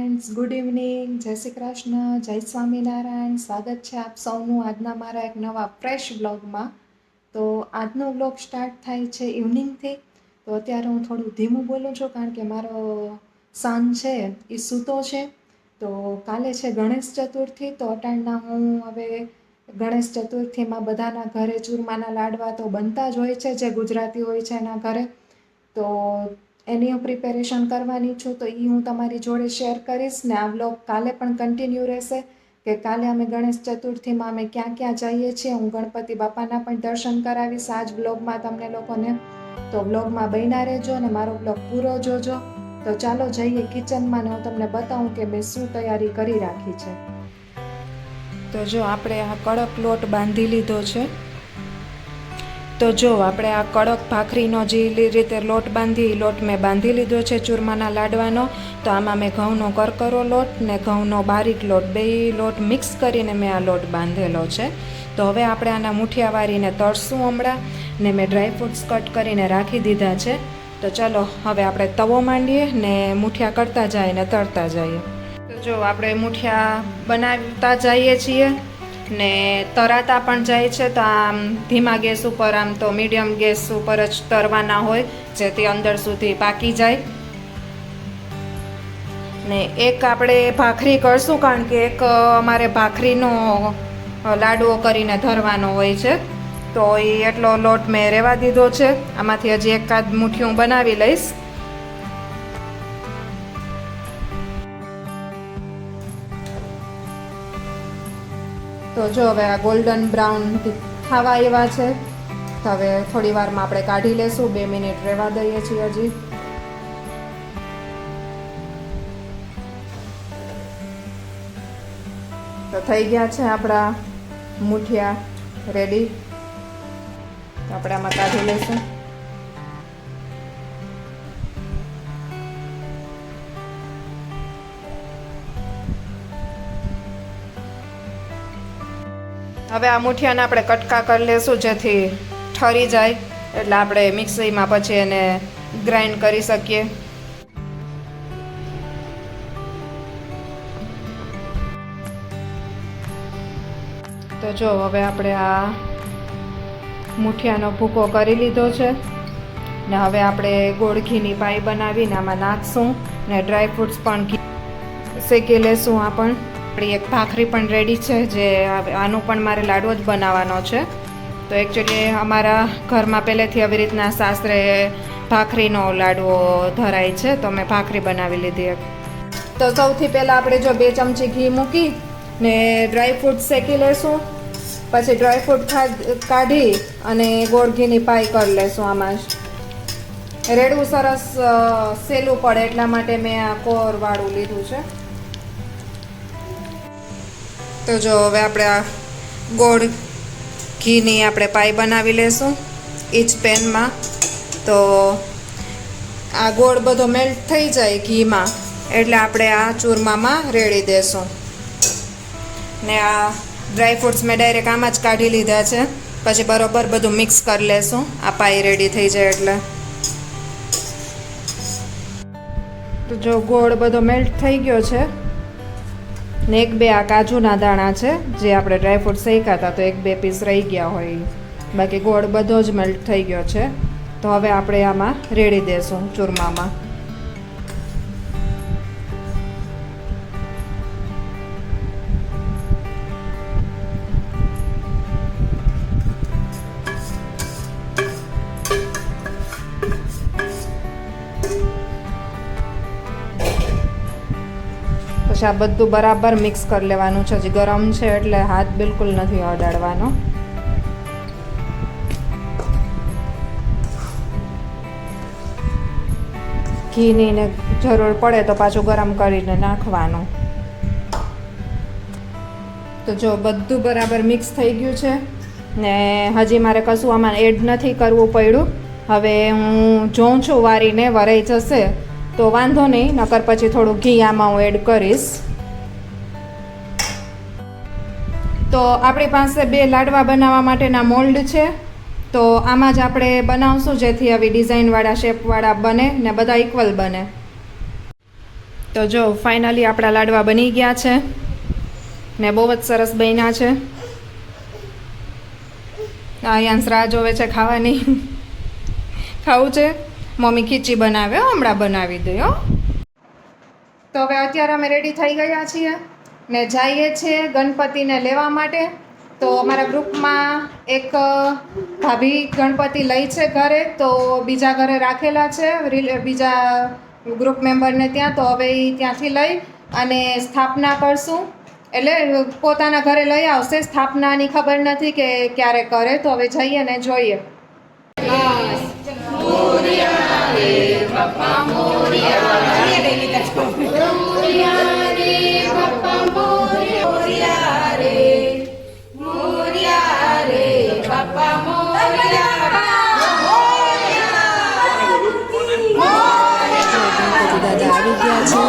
Friends, good evening, જય શ્રી કૃષ્ણ, જય સ્વામિનારાયણ. સ્વાગત છે આપ સૌનું આજના મારા એક નવા ફ્રેશ બ્લોગમાં. તો આજનો બ્લોગ સ્ટાર્ટ થાય છે ઇવનિંગથી. તો અત્યારે હું થોડું ધીમું બોલું છું કારણ કે મારો સન છે એ સૂતો છે. તો કાલે છે ગણેશ ચતુર્થી, તો અટાણના હું હવે ગણેશ ચતુર્થીમાં બધાના ઘરે ચૂરમાના લાડવા તો બનતા જ હોય છે, જે ગુજરાતી હોય છે એના ઘરે. તો એની હું પ્રિપેરેશન કરવાની છું, તો એ હું તમારી જોડે શેર કરીશ. ને આ વ્લોગ કાલે પણ કન્ટિન્યુ રહેશે કે કાલે અમે ગણેશ ચતુર્થીમાં અમે ક્યાં ક્યાં જઈએ છીએ. હું ગણપતિ બાપાના પણ દર્શન કરાવીશ આ જ વ્લોગમાં તમને લોકોને. તો વ્લોગમાં બન્યા રહેજો અને મારો વ્લોગ પૂરો જોજો. તો ચાલો જઈએ કિચનમાં ને હું તમને બતાવું કે મેં શું તૈયારી કરી રાખી છે. તો જો આપણે આ કડક લોટ બાંધી લીધો છે. તો જો આપણે આ કડક ભાખરીનો જે રીતે લોટ બાંધી લોટ મેં બાંધી લીધો છે ચૂરમાના લાડવાનો. તો આમાં મેં ઘઉંનો કરકરો લોટ ને ઘઉંનો બારીક લોટ બે લોટ મિક્સ કરીને મેં આ લોટ બાંધેલો છે. તો હવે આપણે આના મુઠિયા વારીને તળશું હમણાં. ને મેં ડ્રાયફ્રૂટ્સ કટ કરીને રાખી દીધા છે. તો ચલો હવે આપણે તવો માંડીએ ને મુઠિયા કરતા જઈએ ને તળતા જઈએ. તો જો આપણે મુઠિયા બનાવતા જઈએ છીએ ને તરાતા પણ જાય છે. તો આમ ધીમા ગેસ ઉપર, આમ તો મીડિયમ ગેસ ઉપર જ તરવાના હોય જેથી અંદર સુધી પાકી જાય. ને એક આપણે ભાખરી કરશું કારણ કે એક અમારે ભાખરીનો લાડવો કરીને ધરવાનો હોય છે. તો એ એટલો લોટ મેં રહેવા દીધો છે. આમાંથી હજી એકાદ મુઠ્ઠી હું બનાવી લઈશ. તો જો હવે આ ગોલ્ડન બ્રાઉન ખાવા એવા છે. તો હવે થોડી વારમાં આપણે કાઢી લેશું, 2 મિનિટ રહેવા દઈએ છીએ હજી. તો થઈ ગયા છે આપણા મુઠિયા રેડી. તો આપણે આમાં કાઢી લઈશું. હવે આ મુઠિયાને આપણે કટકા કરી લેશું જેથી ઠરી જાય, એટલે આપણે મિક્સીમાં પછી એને ગ્રાઇન્ડ કરી શકીએ. તો જો હવે આપણે આ મુઠિયાનો ભૂકો કરી લીધો છે ને હવે આપણે ગોળ ઘીની પાઈ બનાવીને આમાં નાખશું ને ડ્રાયફ્રૂટ્સ પણ શેકી લેશું. આ પણ આપણી એક ભાખરી પણ રેડી છે, જે આનું પણ મારે લાડવો જ બનાવવાનો છે. તો એકચ્યુઅલી અમારા ઘરમાં પહેલેથી આવી રીતના સાસરે ભાખરીનો લાડવો ધરાય છે, તો મેં ભાખરી બનાવી લીધી. તો સૌથી પહેલાં આપણે જો 2 ચમચી ઘી મૂકી ને ડ્રાયફ્રૂટ શેકી લેશું. પછી ડ્રાયફ્રૂટ કાઢી અને ગોળ ઘીની પાઈ કરી લેશું. આમાં જ રેડવું સરસ સહેલું પડે એટલા માટે મેં આ કોરવાળું લીધું છે. તો જો હવે આપણે આ ગોળ ઘીની આપણે પાઈ બનાવી લેશું એ જ પેનમાં. તો આ ગોળ બધો મેલ્ટ થઈ જાય ઘીમાં એટલે આપણે આ ચૂરમામાં રેડી દેશું. ને આ ડ્રાયફ્રૂટ્સ મેં ડાયરેક્ટ આમાં જ કાઢી લીધા છે. પછી બરોબર બધું મિક્સ કરી લેશું આ પાઈ રેડી થઈ જાય એટલે. તો જો ગોળ બધો મેલ્ટ થઈ ગયો છે ને 1-2 આ કાજુના દાણા છે જે આપણે ડ્રાયફ્રૂટ શેક્યા હતા, તો 1-2 પીસ રહી ગયા હોય. બાકી ગોળ બધો જ મેલ્ટ થઈ ગયો છે. તો હવે આપણે આમાં રેડી દેશું ચૂરમામાં. પછી આ બધું બરાબર મિક્સ કરી લેવાનું છે. હજી ગરમ છે એટલે હાથ બિલકુલ નથી અડાડવાનો. ઘીની ને જરૂર પડે તો પાછું ગરમ કરીને નાખવાનું. તો જો બધું બરાબર મિક્સ થઈ ગયું છે ને હજી મારે કશું આમાં એડ નથી કરવું પડ્યું. હવે હું જોઉં છું વારીને વરાઈ જશે તો વાંધો નહીં, નકર પછી થોડું ઘી આમાં હું એડ કરીશ. તો આપણી પાસે 2 લાડવા બનાવવા માટેના મોલ્ડ છે. તો આમાં જ આપણે બનાવશું જેથી આવી ડિઝાઇનવાળા શેપવાળા બને ને બધા ઇક્વલ બને. તો જો ફાઇનલી આપણા લાડવા બની ગયા છે ને બહુ જ સરસ બન્યા છે. આયાંશ રાહ જોવે છે ખાવાની. ખાવું છે? મમ્મી ખીચી બનાવે, હમણાં બનાવી દે હો. તો હવે અત્યારે અમે રેડી થઈ ગયા છીએ ને જઈએ છીએ ગણપતિને લેવા માટે. તો અમારા ગ્રુપમાં એક ભાભી ગણપતિ લઈ છે ઘરે, તો બીજા ઘરે રાખેલા છે બીજા ગ્રુપ મેમ્બરને ત્યાં. તો હવે એ ત્યાંથી લઈ અને સ્થાપના કરશું. એટલે પોતાના ઘરે લઈ આવશે. સ્થાપનાની ખબર નથી કે ક્યારે કરે, તો હવે જઈએ ને જોઈએ. દાદા આવી ગયા છે.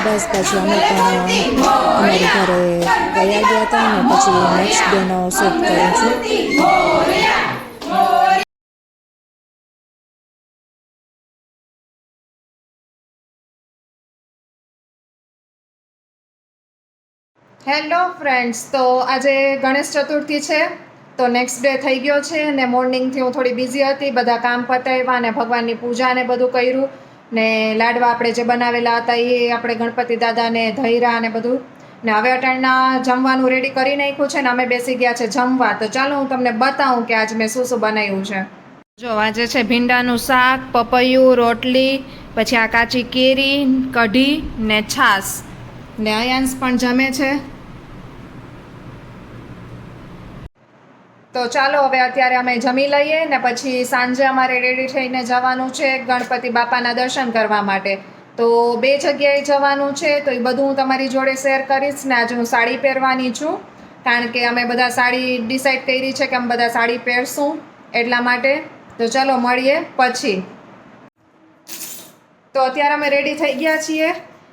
બસ પછી અમે પણ અમારી ઘરે ગયા ગયા હતા અને પછી નેક્સ્ટ ડેનો શૂટ કરું છું. હેલો ફ્રેન્ડ્સ, તો આજે ગણેશ ચતુર્થી છે. તો નેક્સ્ટ ડે થઈ ગયો છે ને મોર્નિંગથી હું થોડી બિઝી હતી. બધા કામ પતાવ્યા ને ભગવાનની પૂજા ને બધું કર્યું ને લાડવા આપણે જે બનાવેલા હતા એ આપણે ગણપતિ દાદાને ધૈરા અને બધું. ને હવે અટાણના જમવાનું રેડી કરી નાખ્યું છે ને અમે બેસી ગયા છે જમવા. તો ચાલો હું તમને બતાવું કે આજ મેં શું શું બનાવ્યું છે. જો આજે છે ભીંડાનું શાક, પપૈયું, રોટલી, પછી આ કાચી કેરી, કઢી ને છાશ. ને અયાંશ પણ જમે છે. તો ચાલો હવે અત્યારે અમે જમી લઈએ ને પછી સાંજે અમારે રેડી થઈને જવાનું છે ગણપતિ બાપાના દર્શન કરવા માટે. તો 2 જગ્યાએ જવાનું છે, તો એ બધું હું તમારી જોડે શેર કરીશ. ને આજે હું સાડી પહેરવાની છું, કારણ કે અમે બધા સાડી ડિસાઈડ કરી છે કે અમે બધા સાડી પહેરશું એટલા માટે. તો ચાલો મળીએ પછી. તો અત્યારે અમે રેડી થઈ ગયા છીએ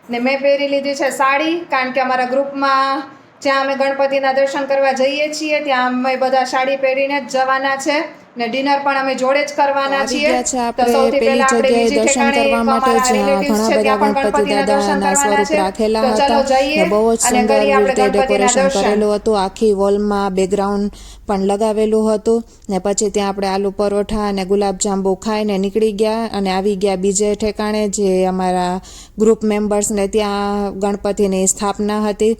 ને મેં પહેરી લીધી છે સાડી, કારણ કે અમારા ગ્રુપમાં જ્યાં અમે ગણપતિના દર્શન કરવા જઈએ છીએ ત્યાં અમે બધા સાડી પહેરીને જ જવાના છે ને ડિનર પણ અમે જોડે જ કરવાના છીએ. તો સૌથી પહેલા આપણે બીજી દર્શન કરવા માટે જ્યાં ઘણા બધા ગણપતિ દાદાના સ્વરૂપ રાખેલા હતા ને બહુ જ સુંદર રીતે ડેકોરેશન કરેલું હતું. આખી વોલમાં બેકગ્રાઉન્ડ પણ લગાવેલું હતું ને પછી ત્યાં આપણે આલુ પરોઠા અને ગુલાબજાંબુ ખાઈને નીકળી ગયા અને આવી ગયા બીજે ઠેકાણે, જે અમારા ગ્રુપ મેમ્બર્સને ત્યાં ગણપતિની સ્થાપના હતી.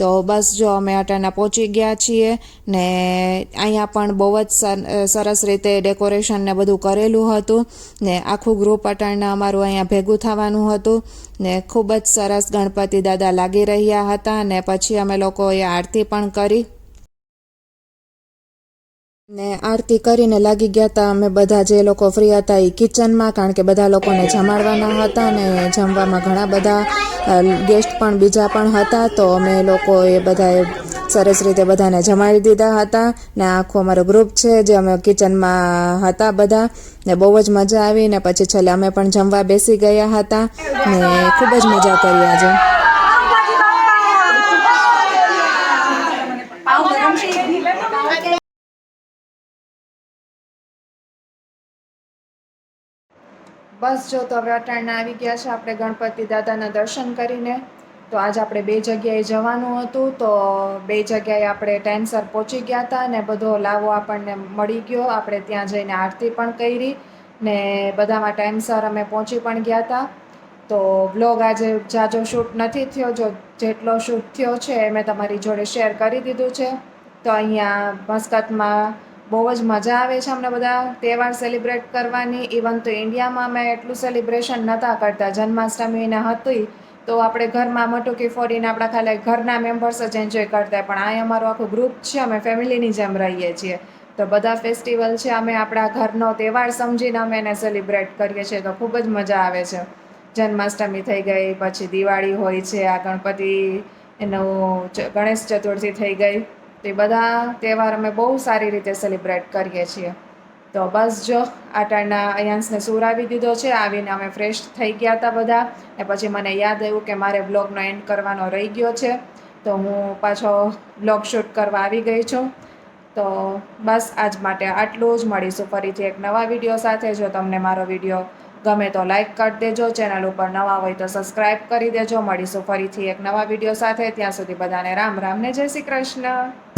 તો બસ જો અમે અટાણા પહોંચી ગયા છીએ ને અહીંયા પણ બહુ જ સરસ રીતે ડેકોરેશન ને બધું કરેલું હતું ને આખું ગ્રુપ અટાણા અમારું અહીંયા ભેગું થવાનું હતું ને ખૂબ જ સરસ ગણપતિ દાદા લાગી રહ્યા હતા. ને પછી અમે લોકોએ આરતી પણ કરી ને આરતી કરીને લાગી ગયા હતા અમે બધા જે લોકો ફ્રી હતા એ કિચનમાં, કારણ કે બધા લોકોને જમાડવાના હતા ને જમવામાં ઘણા બધા ગેસ્ટ પણ બીજા પણ હતા. તો અમે લોકો એ બધાએ સરસ રીતે બધાને જમાડી દીધા હતા ને આખું અમારો ગ્રુપ છે જે અમે કિચનમાં હતા બધા ને બહુ જ મજા આવી. ને પછી છેલ્લે અમે પણ જમવા બેસી ગયા હતા ને ખૂબ જ મજા કરી આજે. બસ જો, તો હવે અટાણના આવી ગયા છે આપણે ગણપતિ દાદાના દર્શન કરીને. તો આજ આપણે 2 જગ્યાએ જવાનું હતું, તો 2 જગ્યાએ આપણે ટાઈમસર પહોંચી ગયા હતા ને બધો લાવો આપણને મળી ગયો. આપણે ત્યાં જઈને આરતી પણ કરી ને બધામાં ટાઈમસર અમે પહોંચી પણ ગયા હતા. તો બ્લોગ આજે જાજો શૂટ નથી થયો, જો જેટલો શૂટ થયો છે એ મેં તમારી જોડે શેર કરી દીધું છે. તો અહીંયા મસ્કતમાં બહુ જ મજા આવે છે અમને બધા તહેવાર સેલિબ્રેટ કરવાની. ઇવન તો ઇન્ડિયામાં અમે એટલું સેલિબ્રેશન નહોતા કરતા. જન્માષ્ટમીને હતી તો આપણે ઘરમાં મટુકી ફોડીને આપણા ખાલી ઘરના મેમ્બર્સ જ એન્જોય કરતા, પણ અહીં અમારું આખું ગ્રુપ છે, અમે ફેમિલીની જેમ રહીએ છીએ. તો બધા ફેસ્ટિવલ છે અમે આપણા ઘરનો તહેવાર સમજીને અમે એને સેલિબ્રેટ કરીએ છીએ. તો ખૂબ જ મજા આવે છે. જન્માષ્ટમી થઈ ગઈ, પછી દિવાળી હોય છે, આ ગણપતિ એનું ગણેશ ચતુર્થી થઈ ગઈ. તો એ બધા તહેવાર અમે બહુ સારી રીતે સેલિબ્રેટ કરીએ છીએ. તો બસ જો આટાના અયાંશને સૂર આવી દીધો છે. આવીને અમે ફ્રેશ થઈ ગયા હતા બધા ને પછી મને યાદ આવ્યું કે મારે બ્લોગનો એન્ડ કરવાનો રહી ગયો છે, તો હું પાછો બ્લોગ શૂટ કરવા આવી ગઈ છું. તો બસ આજ માટે આટલું જ. મળીશું ફરીથી એક નવા વિડીયો સાથે. જો તમને મારો વિડીયો ગમે તો લાઈક કરી દેજો, ચેનલ ઉપર નવા હોય તો સબસ્ક્રાઈબ કરી દેજો. મળીશું ફરીથી એક નવા વિડીયો સાથે. ત્યાં સુધી બધાને રામ રામ ને જય શ્રી કૃષ્ણ.